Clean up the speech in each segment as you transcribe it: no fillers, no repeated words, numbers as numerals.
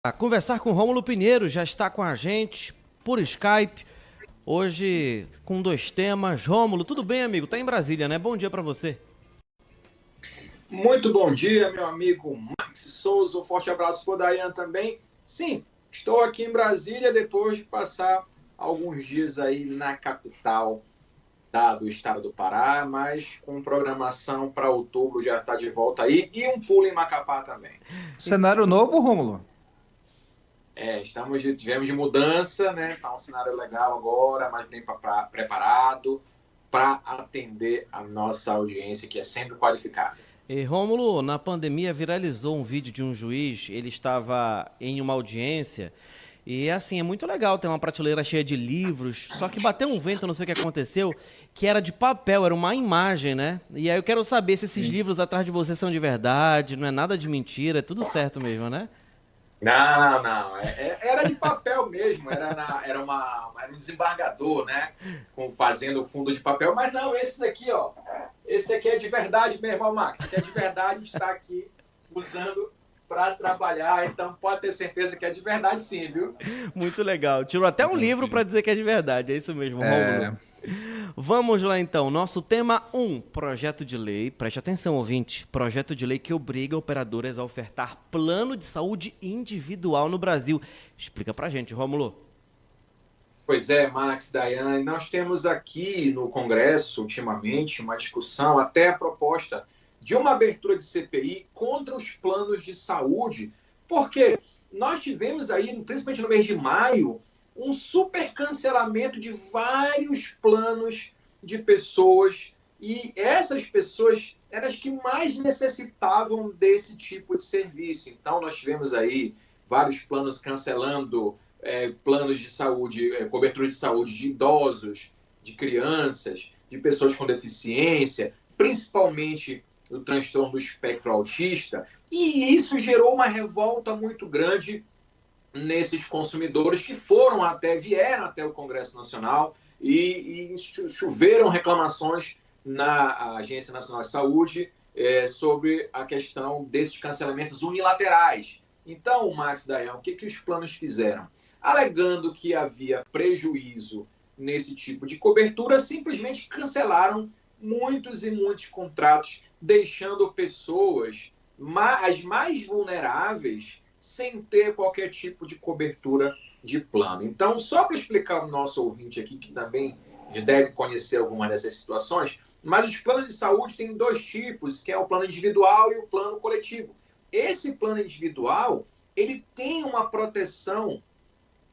A conversar com Rômulo Pinheiro, já está com a gente por Skype, hoje com dois temas. Rômulo, tudo bem, amigo? Tá em Brasília, né? Bom dia para você. Muito bom dia, meu amigo Max Souza. Um forte abraço para o Dayan também. Sim, estou aqui em Brasília depois de passar alguns dias aí na capital do estado do Pará, mas com programação para outubro já está de volta aí e um pulo em Macapá também. Cenário novo, Rômulo? Tivemos de mudança, né? Tá um cenário legal agora, mais bem preparado para atender a nossa audiência, que é sempre qualificada. E Rômulo, na pandemia viralizou um vídeo de um juiz, ele estava em uma audiência e assim, é muito legal ter uma prateleira cheia de livros, só que bateu um vento, não sei o que aconteceu, que era de papel, era uma imagem, né? E aí eu quero saber se esses livros atrás de você são de verdade, não é nada de mentira, é tudo certo mesmo, né? Não. Era de papel mesmo, era um desembargador, né? Fazendo fundo de papel, mas não, esse aqui, ó. Esse aqui é de verdade mesmo, ó, Max. Esse aqui é de verdade, a gente está aqui usando para trabalhar, então pode ter certeza que é de verdade sim, viu? Muito legal. Tirou até um livro para dizer que é de verdade, é isso mesmo, Rômulo. Vamos lá então, nosso tema 1, projeto de lei, preste atenção ouvinte, projeto de lei que obriga operadoras a ofertar plano de saúde individual no Brasil. Explica pra gente, Rômulo. Pois é, Max, Daiane, nós temos aqui no Congresso, ultimamente, uma discussão, até a proposta de uma abertura de CPI contra os planos de saúde, porque nós tivemos aí, principalmente no mês de maio, um super cancelamento de vários planos de pessoas, e essas pessoas eram as que mais necessitavam desse tipo de serviço. Então, nós tivemos aí vários planos cancelando planos de saúde, cobertura de saúde de idosos, de crianças, de pessoas com deficiência, principalmente o transtorno do espectro autista, e isso gerou uma revolta muito grande nesses consumidores que vieram até o Congresso Nacional e choveram reclamações na Agência Nacional de Saúde sobre a questão desses cancelamentos unilaterais. Então, Max, Dayan, o que os planos fizeram? Alegando que havia prejuízo nesse tipo de cobertura, simplesmente cancelaram muitos e muitos contratos, deixando pessoas, as mais vulneráveis, sem ter qualquer tipo de cobertura de plano. Então, só para explicar ao nosso ouvinte aqui, que também deve conhecer algumas dessas situações, mas os planos de saúde têm dois tipos, que é o plano individual e o plano coletivo. Esse plano individual, ele tem uma proteção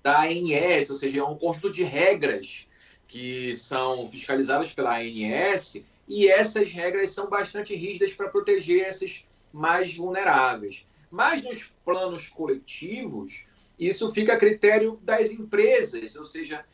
da ANS, ou seja, é um conjunto de regras que são fiscalizadas pela ANS, e essas regras são bastante rígidas para proteger esses mais vulneráveis. Mas nos planos coletivos, isso fica a critério das empresas, ou seja,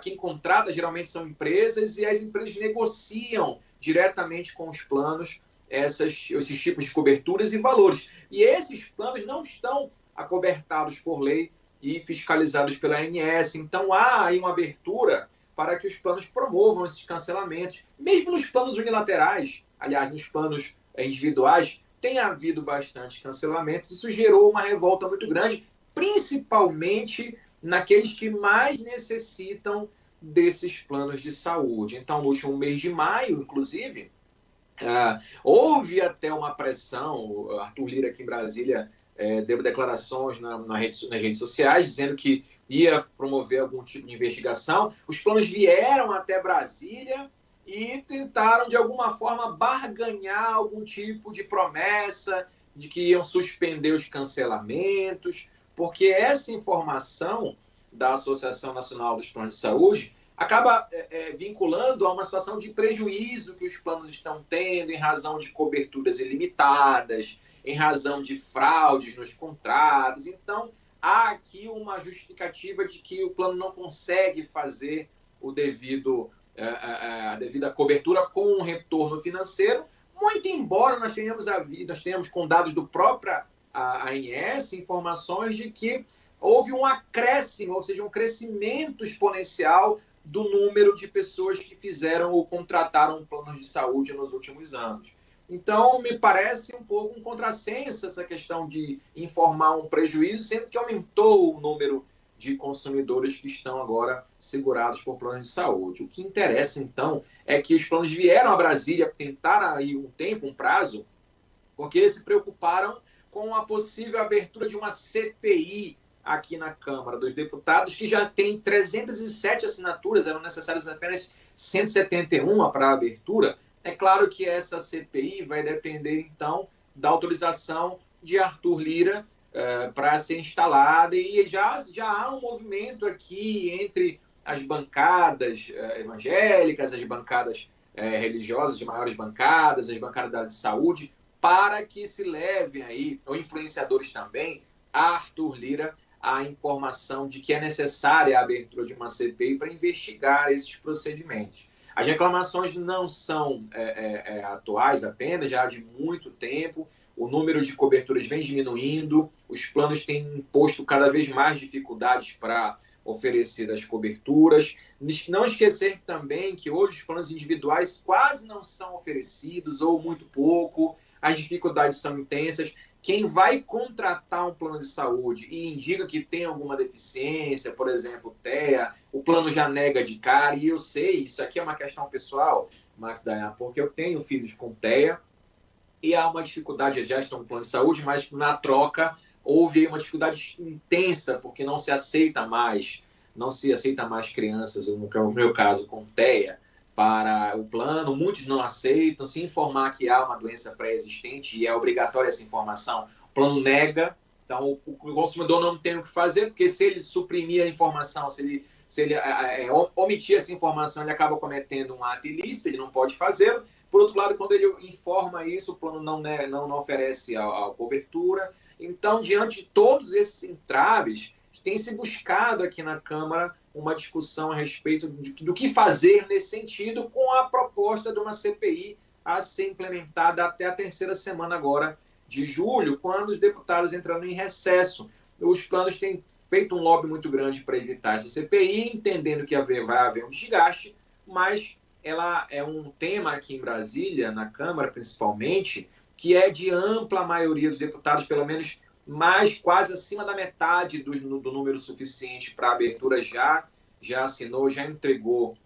quem contrata geralmente são empresas e as empresas negociam diretamente com os planos esses tipos de coberturas e valores. E esses planos não estão acobertados por lei e fiscalizados pela ANS. Então, há aí uma abertura para que os planos promovam esses cancelamentos. Mesmo nos planos unilaterais, aliás, nos planos individuais, tem havido bastante cancelamentos. Isso gerou uma revolta muito grande, principalmente naqueles que mais necessitam desses planos de saúde. Então, no último mês de maio, inclusive, houve até uma pressão. O Arthur Lira, aqui em Brasília, deu declarações nas redes sociais, dizendo que ia promover algum tipo de investigação. Os planos vieram até Brasília e tentaram, de alguma forma, barganhar algum tipo de promessa de que iam suspender os cancelamentos, porque essa informação da Associação Nacional dos Planos de Saúde acaba vinculando a uma situação de prejuízo que os planos estão tendo em razão de coberturas ilimitadas, em razão de fraudes nos contratos. Então, há aqui uma justificativa de que o plano não consegue fazer a devida cobertura com um retorno financeiro, muito embora nós tenhamos com dados do próprio ANS informações de que houve um acréscimo, ou seja, um crescimento exponencial do número de pessoas que fizeram ou contrataram planos de saúde nos últimos anos. Então, me parece um pouco um contrassenso essa questão de informar um prejuízo, sendo que aumentou o número de consumidores que estão agora segurados por planos de saúde. O que interessa, então, é que os planos vieram a Brasília tentar aí um tempo, um prazo, porque se preocuparam com a possível abertura de uma CPI aqui na Câmara dos Deputados, que já tem 307 assinaturas, eram necessárias apenas 171 para a abertura. É claro que essa CPI vai depender, então, da autorização de Arthur Lira para ser instalada, e já há um movimento aqui entre as bancadas evangélicas, as bancadas religiosas, as maiores bancadas, as bancadas da área de saúde, para que se levem aí, ou influenciadores também, a Arthur Lira a informação de que é necessária a abertura de uma CPI para investigar esses procedimentos. As reclamações não são atuais apenas, já há de muito tempo. O número de coberturas vem diminuindo, os planos têm imposto cada vez mais dificuldades para oferecer as coberturas. Não esquecer também que hoje os planos individuais quase não são oferecidos, ou muito pouco, as dificuldades são intensas. Quem vai contratar um plano de saúde e indica que tem alguma deficiência, por exemplo, TEA, o plano já nega de cara, e eu sei, isso aqui é uma questão pessoal, Max Dayan, porque eu tenho filhos com TEA, e há uma dificuldade de gestão do plano de saúde, mas na troca houve uma dificuldade intensa, porque não se aceita mais crianças, no meu caso, com TEA, para o plano. Muitos não aceitam. Se informar que há uma doença pré-existente e é obrigatória essa informação, o plano nega. Então, o consumidor não tem o que fazer, porque se ele suprimir a informação, se ele omitir essa informação, ele acaba cometendo um ato ilícito, ele não pode fazê-lo. Por outro lado, quando ele informa isso, o plano não oferece a cobertura. Então, diante de todos esses entraves, tem se buscado aqui na Câmara uma discussão a respeito do que fazer nesse sentido, com a proposta de uma CPI a ser implementada até a terceira semana agora de julho, quando os deputados entrando em recesso. Os planos têm feito um lobby muito grande para evitar essa CPI, entendendo que vai haver um desgaste, mas ela é um tema aqui em Brasília, na Câmara principalmente, que é de ampla maioria dos deputados, pelo menos mais quase acima da metade do número suficiente para a abertura já assinou, já entregou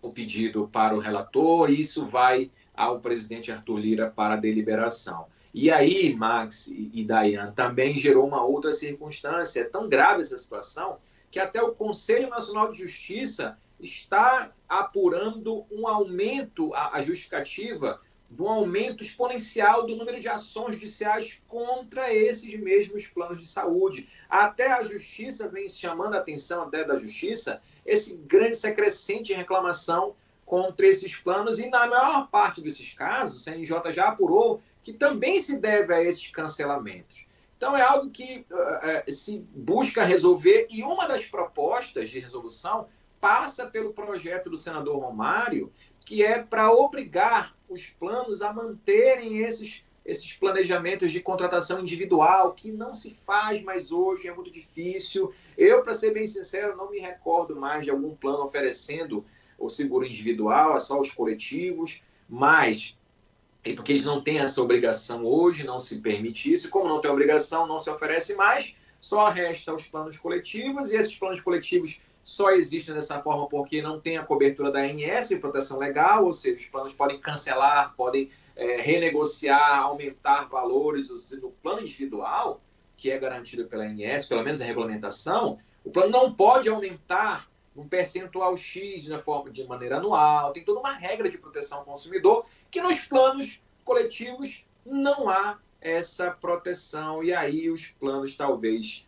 o pedido para o relator, e isso vai ao presidente Arthur Lira para deliberação. E aí, Max e Dayan, também gerou uma outra circunstância. É tão grave essa situação que até o Conselho Nacional de Justiça está apurando um aumento, a justificativa de um aumento exponencial do número de ações judiciais contra esses mesmos planos de saúde. Até a Justiça vem chamando a atenção, até da Justiça, essa crescente reclamação contra esses planos, e na maior parte desses casos, o CNJ já apurou que também se deve a esses cancelamentos. Então, é algo que se busca resolver, e uma das propostas de resolução passa pelo projeto do senador Romário, que é para obrigar os planos a manterem esses planejamentos de contratação individual, que não se faz mais hoje, é muito difícil. Eu, para ser bem sincero, não me recordo mais de algum plano oferecendo o seguro individual, é só os coletivos, mas porque eles não têm essa obrigação hoje, não se permite isso, e como não tem obrigação, não se oferece mais, só resta os planos coletivos, e esses planos coletivos só existem dessa forma porque não tem a cobertura da ANS, proteção legal, ou seja, os planos podem cancelar, podem renegociar, aumentar valores. No plano individual, que é garantido pela ANS, pelo menos a regulamentação, o plano não pode aumentar um percentual X de maneira anual, tem toda uma regra de proteção ao consumidor, que nos planos coletivos não há essa proteção, e aí os planos talvez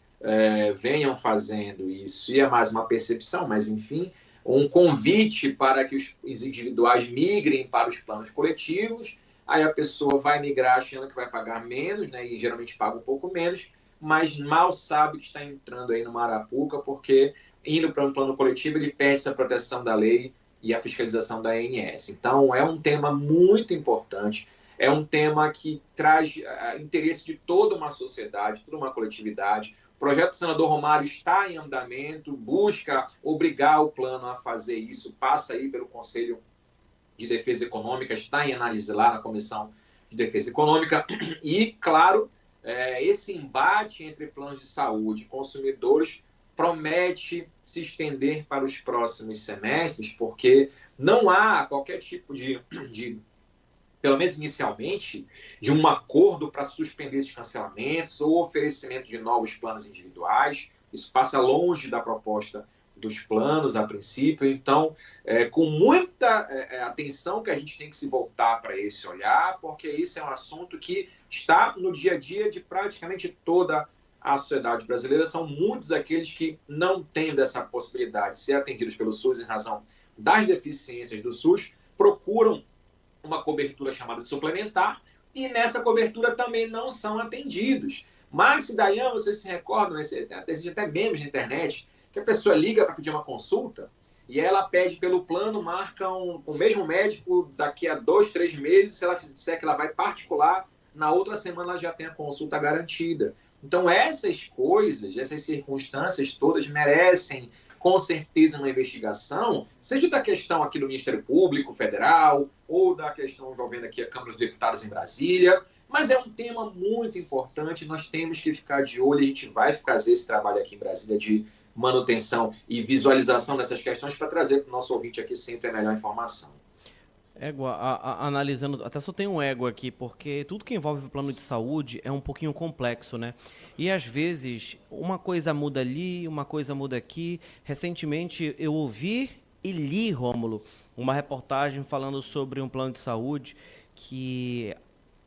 venham fazendo isso, e é mais uma percepção, mas enfim, um convite para que os individuais migrem para os planos coletivos. Aí a pessoa vai migrar achando que vai pagar menos, né, e geralmente paga um pouco menos, mas mal sabe que está entrando aí numa arapuca, porque indo para um plano coletivo ele perde essa proteção da lei e a fiscalização da ANS. Então é um tema muito importante, é um tema que traz interesse de toda uma sociedade, toda uma coletividade. O projeto do senador Romário está em andamento, busca obrigar o plano a fazer isso, passa aí pelo Conselho de Defesa Econômica, está em análise lá na Comissão de defesa econômica e, claro, esse embate entre planos de saúde e consumidores promete se estender para os próximos semestres, porque não há qualquer tipo de pelo menos inicialmente, de um acordo para suspender esses cancelamentos ou oferecimento de novos planos individuais. Isso passa longe da proposta dos planos, a princípio. Então, com muita atenção que a gente tem que se voltar para esse olhar, porque isso é um assunto que está no dia a dia de praticamente toda a sociedade brasileira. São muitos aqueles que não têm dessa possibilidade de ser atendidos pelo SUS em razão das deficiências do SUS, procuram uma cobertura chamada de suplementar, e nessa cobertura também não são atendidos. Max e Dayan, vocês se recordam, existe até memes na internet, que a pessoa liga para pedir uma consulta, e ela pede pelo plano, marca com o mesmo médico daqui a 2, 3 meses, se ela disser que ela vai particular, na outra semana ela já tem a consulta garantida. Então essas coisas, essas circunstâncias todas merecem com certeza uma investigação, seja da questão aqui do Ministério Público Federal, ou da questão envolvendo aqui a Câmara dos Deputados em Brasília, mas é um tema muito importante, nós temos que ficar de olho, a gente vai fazer esse trabalho aqui em Brasília de manutenção e visualização dessas questões para trazer para o nosso ouvinte aqui sempre a melhor informação. Égua, analisando, até só tem um égua aqui, porque tudo que envolve o plano de saúde é um pouquinho complexo, né? E às vezes uma coisa muda ali, uma coisa muda aqui. Recentemente eu ouvi e li, Rômulo, uma reportagem falando sobre um plano de saúde que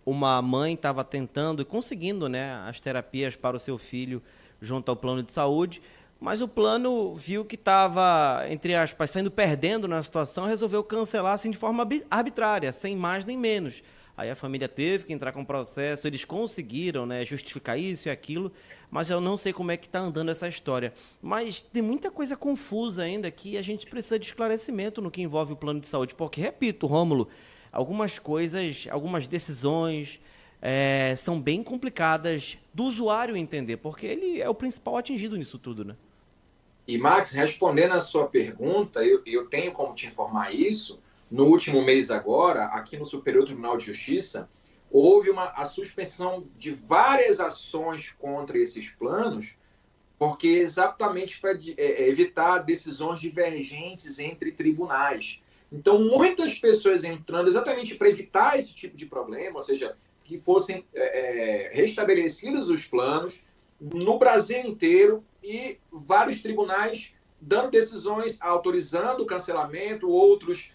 uma mãe estava tentando e conseguindo, né, as terapias para o seu filho junto ao plano de saúde, mas o plano viu que estava, entre aspas, saindo perdendo na situação, resolveu cancelar assim de forma arbitrária, sem mais nem menos. Aí a família teve que entrar com o processo, eles conseguiram, né, justificar isso e aquilo, mas eu não sei como é que está andando essa história. Mas tem muita coisa confusa ainda que a gente precisa de esclarecimento no que envolve o plano de saúde, porque, repito, Rômulo, algumas coisas, algumas decisões são bem complicadas do usuário entender, porque ele é o principal atingido nisso tudo, né? E, Max, respondendo a sua pergunta, eu tenho como te informar isso. No último mês agora, aqui no Superior Tribunal de Justiça, houve a suspensão de várias ações contra esses planos, porque exatamente para evitar decisões divergentes entre tribunais. Então, muitas pessoas entrando exatamente para evitar esse tipo de problema, ou seja, que fossem restabelecidos os planos no Brasil inteiro, e vários tribunais dando decisões, autorizando o cancelamento, outros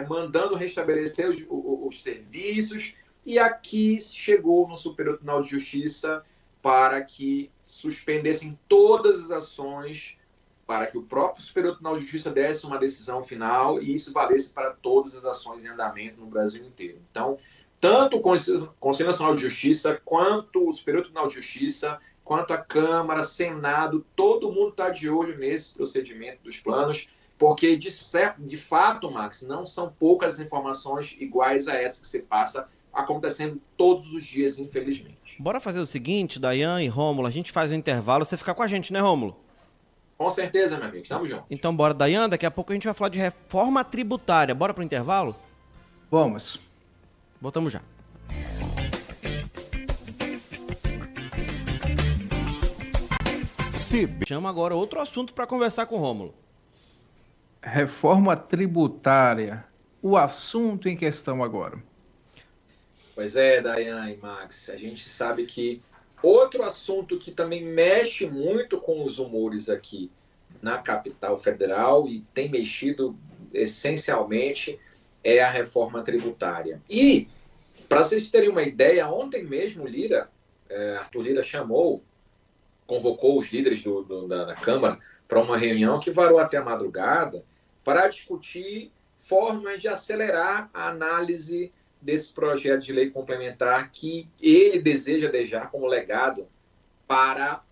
mandando restabelecer os serviços, e aqui chegou no Superior Tribunal de Justiça para que suspendessem todas as ações, para que o próprio Superior Tribunal de Justiça desse uma decisão final e isso valesse para todas as ações em andamento no Brasil inteiro. Então, tanto o Conselho Nacional de Justiça, quanto o Superior Tribunal de Justiça, quanto a Câmara, Senado, todo mundo está de olho nesse procedimento dos planos, porque, de fato, Max, não são poucas informações iguais a essa que se passa acontecendo todos os dias, infelizmente. Bora fazer o seguinte, Dayan e Rômulo, a gente faz um intervalo, você fica com a gente, né, Rômulo? Com certeza, meu amigo, estamos juntos. Então bora, Dayan, daqui a pouco a gente vai falar de reforma tributária. Bora pro intervalo? Vamos. Voltamos já. Chama agora outro assunto para conversar com o Rômulo. Reforma tributária, o assunto em questão agora. Pois é, Dayan e Max, a gente sabe que outro assunto que também mexe muito com os humores aqui na capital federal e tem mexido essencialmente é a reforma tributária. E, para vocês terem uma ideia, ontem mesmo Arthur Lira convocou os líderes da Câmara para uma reunião que varou até a madrugada para discutir formas de acelerar a análise desse projeto de lei complementar que ele deseja deixar como legado para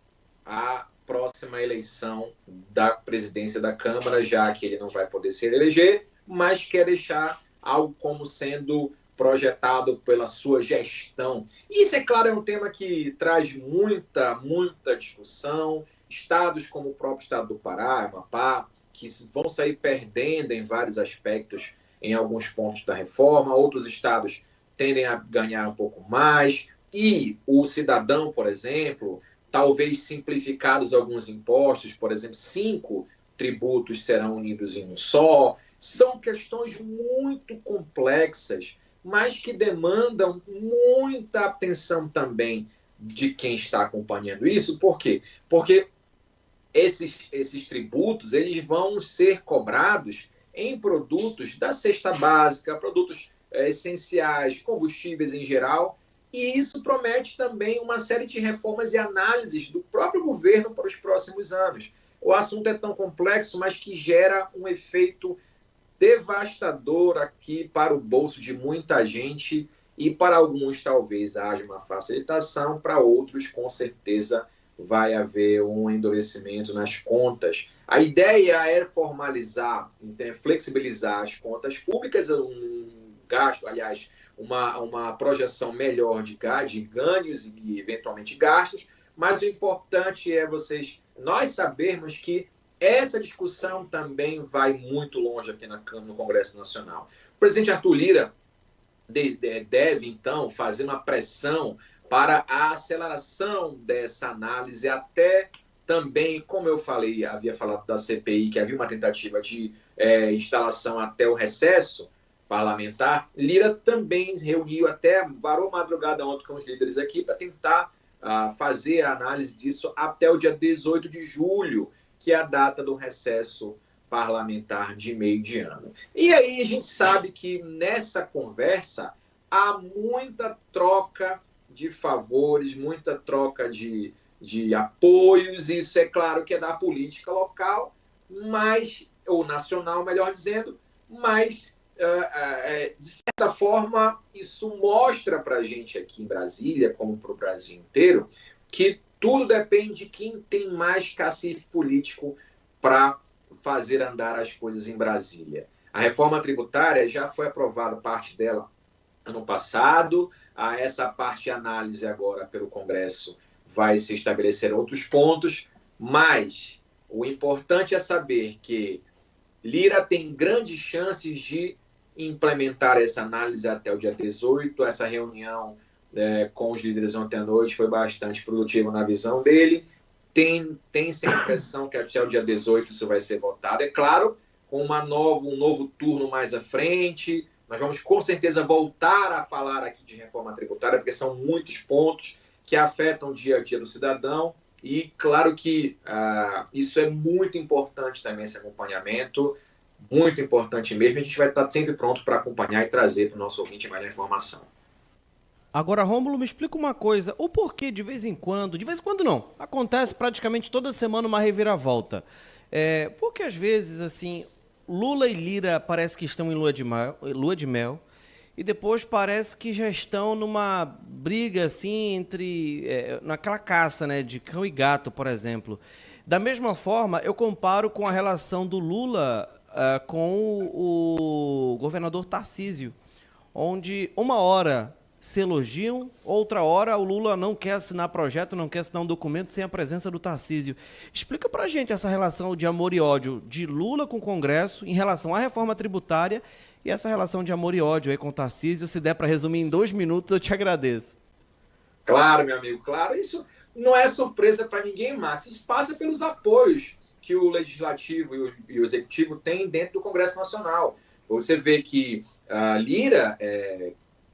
a próxima eleição da presidência da Câmara, já que ele não vai poder se eleger, mas quer deixar algo como sendo projetado pela sua gestão. E isso, é claro, é um tema que traz muita discussão. Estados como o próprio estado do Pará, Amapá, que vão sair perdendo em vários aspectos em alguns pontos da reforma. Outros estados tendem a ganhar um pouco mais, e o cidadão, por exemplo, talvez simplificados alguns impostos, por exemplo, 5 tributos serão unidos em um só. São questões muito complexas, mas que demandam muita atenção também de quem está acompanhando isso. Por quê? Porque esses tributos eles vão ser cobrados em produtos da cesta básica, produtos essenciais, combustíveis em geral, e isso promete também uma série de reformas e análises do próprio governo para os próximos anos. O assunto é tão complexo, mas que gera um efeito devastador aqui para o bolso de muita gente, e para alguns talvez haja uma facilitação, para outros com certeza vai haver um endurecimento nas contas. A ideia é formalizar, flexibilizar as contas públicas, um gasto, aliás, uma projeção melhor de ganhos e eventualmente gastos, mas o importante é nós sabermos que essa discussão também vai muito longe aqui no Congresso Nacional. O presidente Arthur Lira deve, então, fazer uma pressão para a aceleração dessa análise, até também, como eu falei, havia falado da CPI, que havia uma tentativa de instalação até o recesso parlamentar. Lira também varou madrugada ontem com os líderes aqui para tentar fazer a análise disso até o dia 18 de julho, que é a data do recesso parlamentar de meio de ano. E aí a gente sabe que nessa conversa há muita troca de favores, muita troca de apoios. Isso é claro que é da política local, ou nacional, melhor dizendo, mas de certa forma isso mostra para a gente aqui em Brasília, como para o Brasil inteiro, que tudo depende de quem tem mais cacife político para fazer andar as coisas em Brasília. A reforma tributária já foi aprovada, parte dela, ano passado. Essa parte de análise agora pelo Congresso vai se estabelecer outros pontos, mas o importante é saber que Lira tem grandes chances de implementar essa análise até o dia 18. Essa reunião com os líderes ontem à noite foi bastante produtiva na visão dele. Tem-se a impressão que até o dia 18 isso vai ser votado. É claro, com um novo turno mais à frente, nós vamos com certeza voltar a falar aqui de reforma tributária, porque são muitos pontos que afetam o dia a dia do cidadão. E claro que isso é muito importante também, esse acompanhamento, muito importante mesmo. A gente vai estar sempre pronto para acompanhar e trazer para o nosso ouvinte mais informação. Agora, Rômulo, me explica uma coisa. O porquê, de vez em quando não, acontece praticamente toda semana uma reviravolta. Porque às vezes, assim, Lula e Lira parece que estão em lua de mel, e depois parece que já estão numa briga, assim, naquela caça, né, de cão e gato, por exemplo. Da mesma forma, eu comparo com a relação do Lula com o governador Tarcísio, onde uma hora se elogiam, outra hora o Lula não quer assinar projeto, não quer assinar um documento sem a presença do Tarcísio. Explica pra gente essa relação de amor e ódio de Lula com o Congresso em relação à reforma tributária e essa relação de amor e ódio aí com o Tarcísio. Se der para resumir em 2 minutos, eu te agradeço. Claro, meu amigo, claro. Isso não é surpresa para ninguém, Max. Isso passa pelos apoios que o Legislativo e o Executivo têm dentro do Congresso Nacional. Você vê que a Lira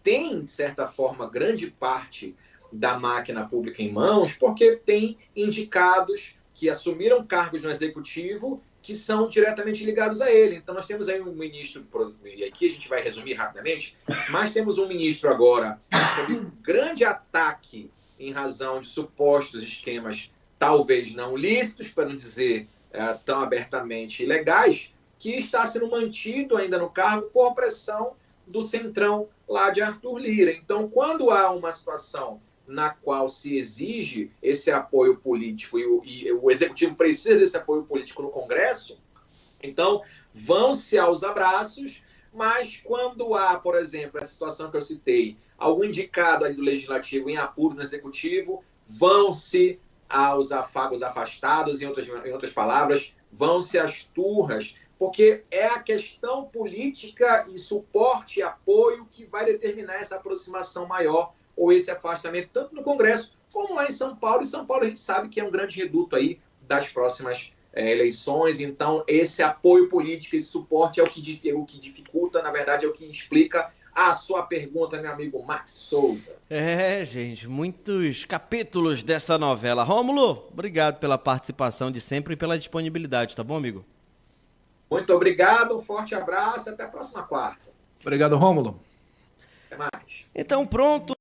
tem, de certa forma, grande parte da máquina pública em mãos, porque tem indicados que assumiram cargos no Executivo que são diretamente ligados a ele. Então, nós temos aí um ministro, e aqui a gente vai resumir rapidamente, mas temos um ministro agora sob grande ataque em razão de supostos esquemas talvez não lícitos, para não dizer tão abertamente ilegais, que está sendo mantido ainda no cargo por pressão do centrão lá de Arthur Lira. Então, quando há uma situação na qual se exige esse apoio político e o Executivo precisa desse apoio político no Congresso, então vão-se aos abraços, mas quando há, por exemplo, a situação que eu citei, algum indicado ali do Legislativo em apuro no Executivo, vão-se aos afagos afastados, em outras palavras, vão-se às turras porque é a questão política e suporte e apoio que vai determinar essa aproximação maior ou esse afastamento, tanto no Congresso como lá em São Paulo. E São Paulo a gente sabe que é um grande reduto aí das próximas eleições. Então, esse apoio político, esse suporte é o que dificulta, na verdade, é o que explica a sua pergunta, meu amigo Max Souza. Gente, muitos capítulos dessa novela. Rômulo, obrigado pela participação de sempre e pela disponibilidade, tá bom, amigo? Muito obrigado, um forte abraço e até a próxima quarta. Obrigado, Rômulo. Até mais. Então, pronto.